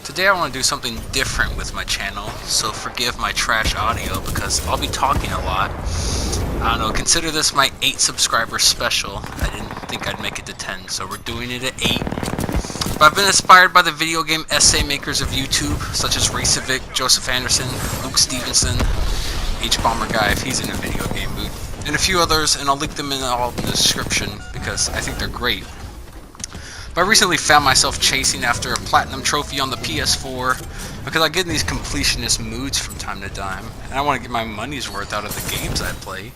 Today I want to do something different with my channel, so forgive my trash audio because I'll be talking a lot. I don't know, consider this my 8 subscriber special. I didn't think I'd make it to 10, so we're doing it at 8. But I've been inspired by the video game essay makers of YouTube, such as Racevic, Joseph Anderson, Luke Stevenson, H-Bomber Guy if he's in a video game mood, and a few others, and I'll link them in the description because I think they're great. But I recently found myself chasing after a platinum trophy on the PS4 because I get in these completionist moods from time to time, and I want to get my money's worth out of the games I play.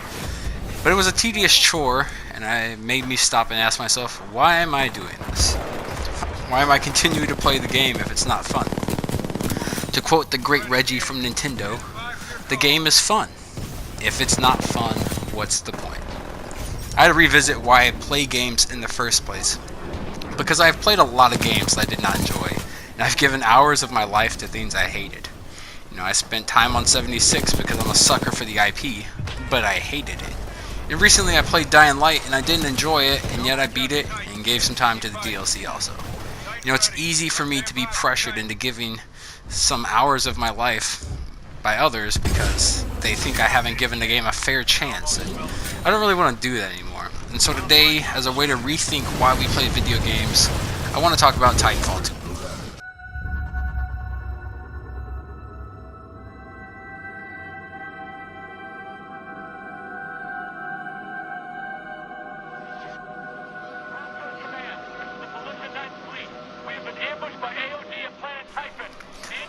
But it was a tedious chore, and it made me stop and ask myself, why am I doing this? Why am I continuing to play the game if it's not fun? To quote the great Reggie from Nintendo, the game is fun. If it's not fun, what's the point? I had to revisit why I play games in the first place. Because I've played a lot of games that I did not enjoy, and I've given hours of my life to things I hated. You know, I spent time on 76 because I'm a sucker for the IP, but I hated it. And recently I played Dying Light and I didn't enjoy it, and yet I beat it and gave some time to the DLC also. You know, it's easy for me to be pressured into giving some hours of my life by others because they think I haven't given the game a fair chance, and I don't really want to do that anymore. And so today, as a way to rethink why we play video games, I want to talk about Titanfall 2.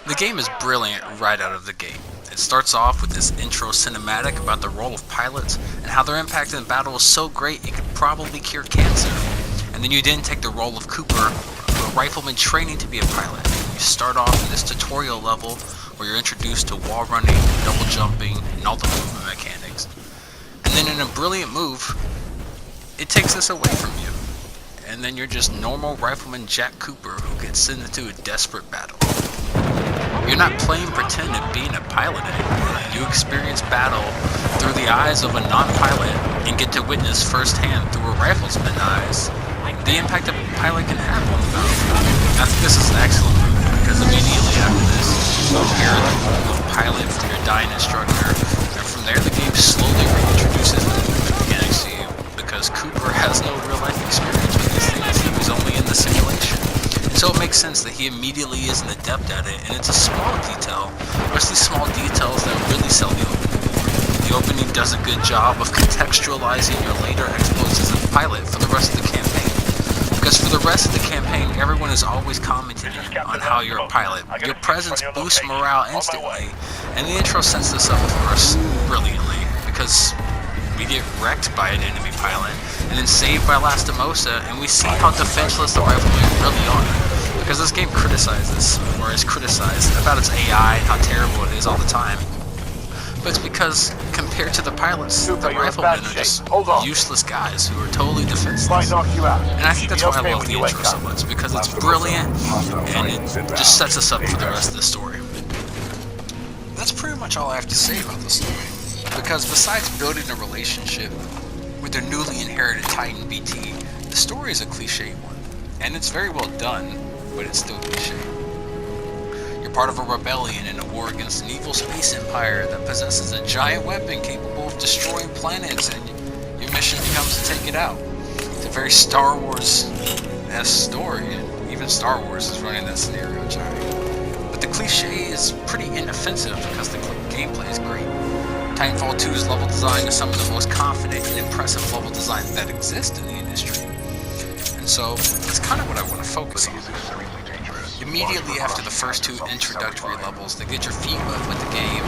The game is brilliant right out of the gate. It starts off with this intro cinematic about the role of pilots and how their impact in battle is so great it could probably cure cancer. And then you didn't take the role of Cooper, a rifleman training to be a pilot. You start off in this tutorial level where you're introduced to wall running, double jumping, and all the movement mechanics. And then in a brilliant move, it takes this away from you. And then you're just normal rifleman Jack Cooper who gets sent into a desperate battle. You're not playing pretend at being a pilot anymore. You experience battle through the eyes of a non-pilot and get to witness firsthand through a rifleman's eyes the impact a pilot can have on the battlefield. I think this is an excellent move because immediately after this, you compare the role of pilot from your dying instructor, and from there the game slowly reintroduces the movement mechanics to you because Cooper has no real-life experience with these things. He was only in the simulation. So it makes sense that he immediately is an adept at it, and it's a small detail, but it's these small details that really sell the opening. The opening does a good job of contextualizing your later exploits as a pilot for the rest of the campaign. Because for the rest of the campaign, everyone is always commenting on how you're a pilot. Your presence boosts morale instantly, and the intro sets this up for us brilliantly, because we get wrecked by an enemy pilot, and then saved by Lastimosa, and we see how defenseless the riflemen really are. Because this game criticizes, or is criticized, about its AI and how terrible it is all the time. But it's because, compared to the pilots, the riflemen are just useless guys who are totally defenseless. And I think that's why I love the intro so much, because it's brilliant, and it just sets us up for the rest of the story. That's pretty much all I have to say about the story. Because besides building a relationship with their newly inherited Titan BT, the story is a cliche one. And it's very well done, but it's still cliche. You're part of a rebellion in a war against an evil space empire that possesses a giant weapon capable of destroying planets, and your mission becomes to take it out. It's a very Star Wars-esque story, and even Star Wars is running that scenario giant. But the cliche is pretty inoffensive because the gameplay is great. Titanfall 2's level design is some of the most confident and impressive level design that exists in the industry. And so, it's kind of what I want to focus on. Immediately after the first 2 introductory levels that get your feet wet with the game,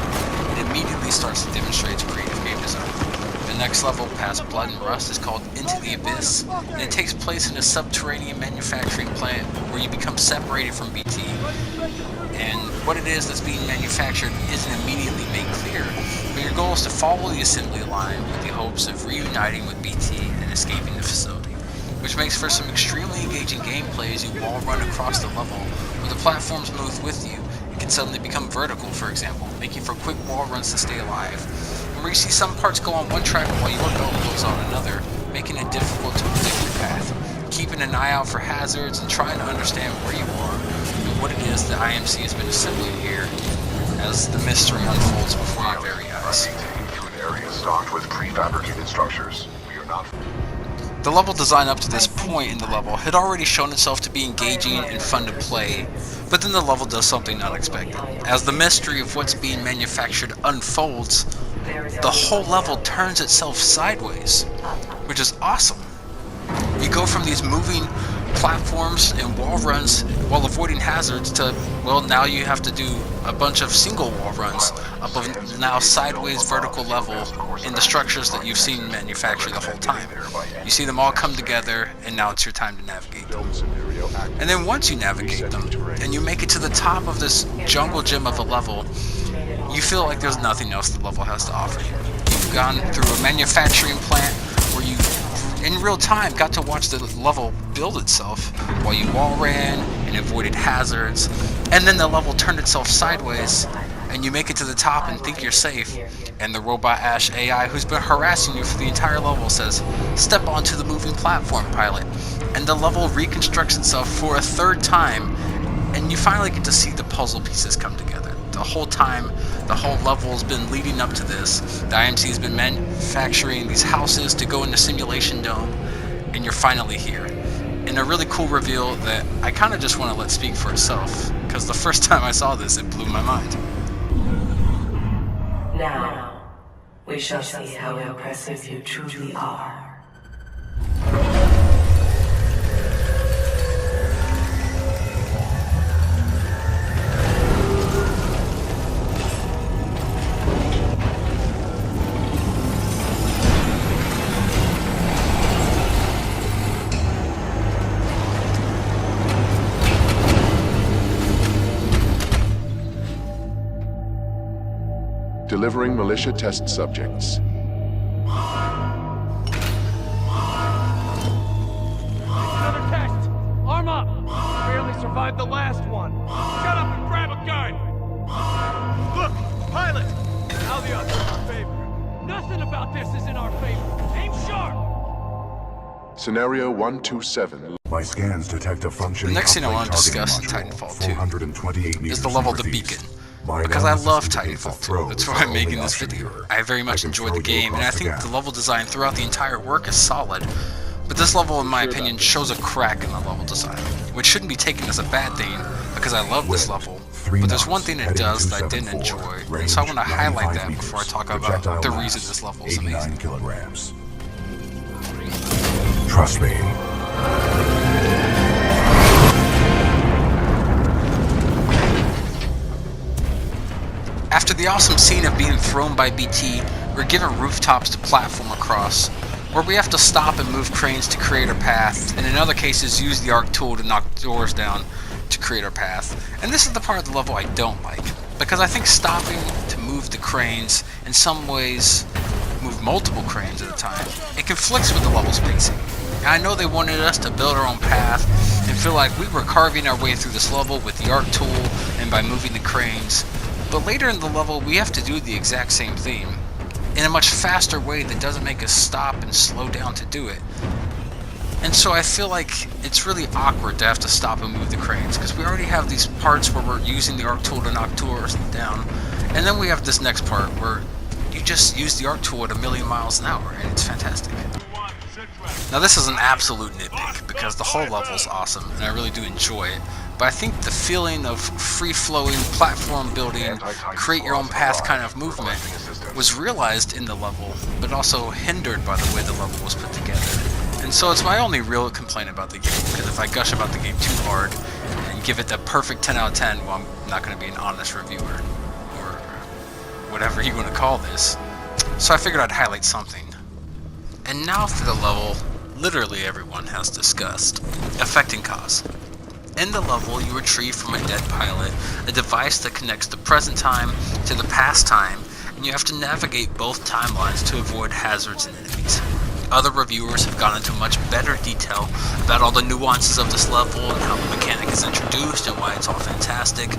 it immediately starts to demonstrate its creative game design. The next level past Blood and Rust is called Into the Abyss, and it takes place in a subterranean manufacturing plant where you become separated from BT. And what it is that's being manufactured isn't immediately made clear, but your goal is to follow the assembly line with the hopes of reuniting with BT and escaping the facility. Which makes for some extremely engaging gameplay as you wall run across the level, where the platforms move with you and can suddenly become vertical, for example, making for quick wall runs to stay alive. And where you see some parts go on one track while your belt goes on another, making it difficult to predict your path. Keeping an eye out for hazards and trying to understand where you are and what it is that IMC has been assembling here as the mystery unfolds before your very eyes. To an area stocked with prefabricated structures. We are not. The level design up to this point in the level had already shown itself to be engaging and fun to play, but then the level does something unexpected. As the mystery of what's being manufactured unfolds, the whole level turns itself sideways, which is awesome. You go from these moving platforms and wall runs while avoiding hazards to, well, now you have to do a bunch of single wall runs up a now sideways vertical level in the structures that you've seen manufactured the whole time. You see them all come together, and now it's your time to navigate them. And then once you navigate them and you make it to the top of this jungle gym of a level, you feel like there's nothing else the level has to offer you. You've gone through a manufacturing plant where you in real time got to watch the level build itself while you wall ran and avoided hazards, and then the level turned itself sideways and you make it to the top and think you're safe, and the robot Ash AI who's been harassing you for the entire level says, "Step onto the moving platform, pilot," and the level reconstructs itself for a third time, and you finally get to see the puzzle pieces come together. The whole time, the whole level's been leading up to this. The IMC has been manufacturing these houses to go into Simulation Dome, and you're finally here. And a really cool reveal that I kind of just want to let speak for itself, because the first time I saw this, it blew my mind. Now, we shall see how impressive you truly are. Delivering militia test subjects. Another test! Arm up! Barely survived the last one. Shut up and grab a gun! Look! Pilot! Now the odds are in our favor. Nothing about this is in our favor. Aim sharp! Scenario 127. My scans detect a functioning. The next thing I want to discuss in Titanfall 2 is the level The Beacon. Because I love Titanfall 2, that's why I'm making this video. I very much enjoyed the game, and I think the level design throughout the entire work is solid. But this level, in my opinion, shows a crack in the level design, which shouldn't be taken as a bad thing, because I love this level. But there's one thing it does that I didn't enjoy, and so I want to highlight that before I talk about the reason this level is amazing. Trust me. After the awesome scene of being thrown by BT, we're given rooftops to platform across, where we have to stop and move cranes to create our path, and in other cases use the arc tool to knock doors down to create our path. And this is the part of the level I don't like, because I think stopping to move the cranes, in some ways move multiple cranes at a time, it conflicts with the level's pacing. And I know they wanted us to build our own path and feel like we were carving our way through this level with the arc tool and by moving the cranes. But later in the level, we have to do the exact same thing, in a much faster way that doesn't make us stop and slow down to do it. And so I feel like it's really awkward to have to stop and move the cranes, because we already have these parts where we're using the arc tool to knock doors down, and then we have this next part where you just use the arc tool at 1,000,000 miles an hour, and it's fantastic. Now this is an absolute nitpick, because the whole level is awesome, and I really do enjoy it. But I think the feeling of free-flowing, platform building, create your own path kind of movement was realized in the level, but also hindered by the way the level was put together. And so it's my only real complaint about the game, because if I gush about the game too hard and give it the perfect 10 out of 10, well, I'm not going to be an honest reviewer, or whatever you want to call this. So I figured I'd highlight something. And now for the level literally everyone has discussed, affecting cause. In the level, you retrieve from a dead pilot a device that connects the present time to the past time, and you have to navigate both timelines to avoid hazards and enemies. Other reviewers have gone into much better detail about all the nuances of this level and how the mechanic is introduced and why it's all fantastic.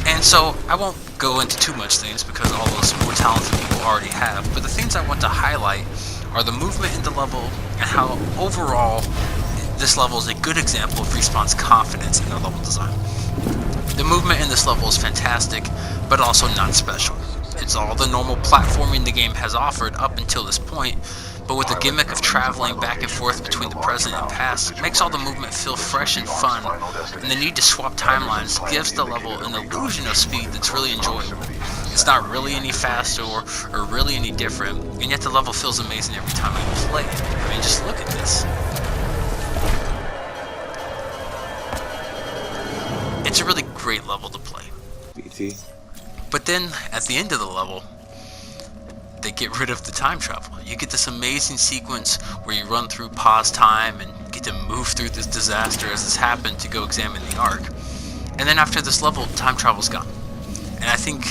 And so I won't go into too much things because all those more talented people already have, but the things I want to highlight are the movement in the level and how overall this level is a good example of Respawn's confidence in their level design. The movement in this level is fantastic, but also not special. It's all the normal platforming the game has offered up until this point, but with the gimmick of traveling back and forth between the present and past, it makes all the movement feel fresh and fun, and the need to swap timelines gives the level an illusion of speed that's really enjoyable. It's not really any faster or really any different, and yet the level feels amazing every time I play it. I mean, just look at this. It's a really great level to play. BT. But then, at the end of the level, they get rid of the time travel. You get this amazing sequence where you run through pause time and get to move through this disaster as it's happened to go examine the Ark. And then after this level, time travel's gone. And I think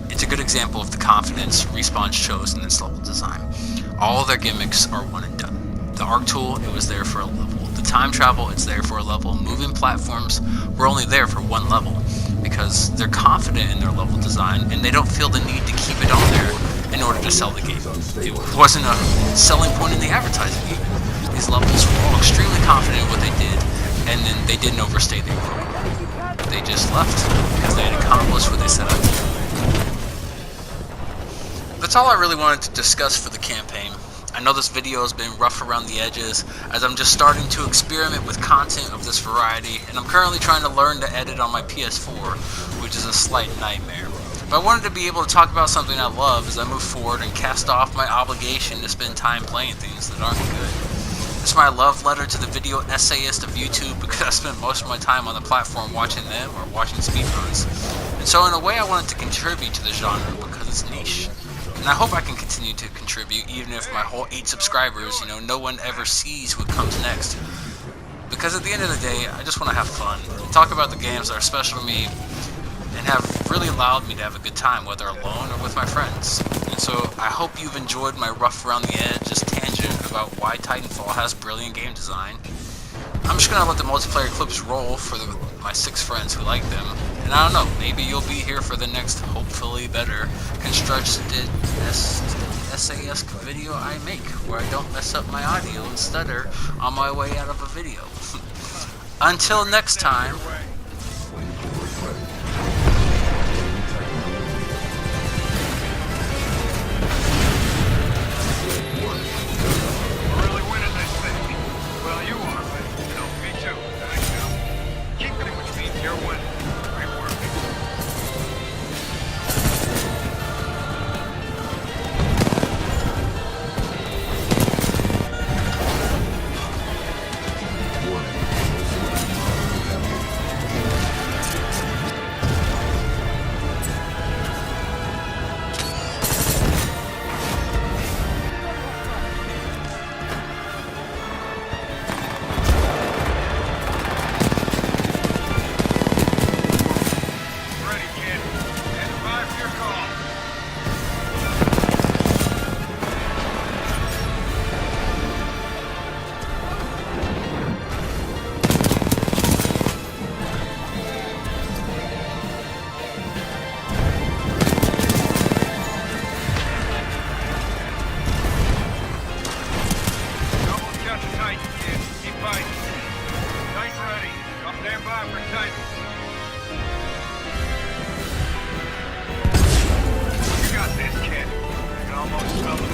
it's a good example of the confidence Respawn shows in this level design. All of their gimmicks are one and done. The Arc tool, it was there for a level. The time travel, it's there for a level. Moving platforms were only there for one level because they're confident in their level design and they don't feel the need to keep it on there in order to sell the game. It wasn't a selling point in the advertising even. These levels were all extremely confident in what they did, and then they didn't overstay their welcome. They just left because they had accomplished what they set out to do. That's all I really wanted to discuss for the campaign. I know this video has been rough around the edges as I'm just starting to experiment with content of this variety, and I'm currently trying to learn to edit on my PS4, which is a slight nightmare. But I wanted to be able to talk about something I love as I move forward and cast off my obligation to spend time playing things that aren't good. It's my love letter to the video essayist of YouTube because I spent most of my time on the platform watching them or watching speedruns. And so in a way I wanted to contribute to the genre because it's niche. And I hope I can continue to contribute even if my whole 8 subscribers, no one ever sees what comes next. Because at the end of the day, I just want to have fun and talk about the games that are special to me and have really allowed me to have a good time, whether alone or with my friends. And so I hope you've enjoyed my rough around the edges tangent about why Titanfall has brilliant game design. I'm just gonna let the multiplayer clips roll for my 6 friends who like them. And I don't know, maybe you'll be here for the next, hopefully better, constructed essay-esque video I make, where I don't mess up my audio and stutter on my way out of a video. Until next time. You got this, kid. I can almost smell the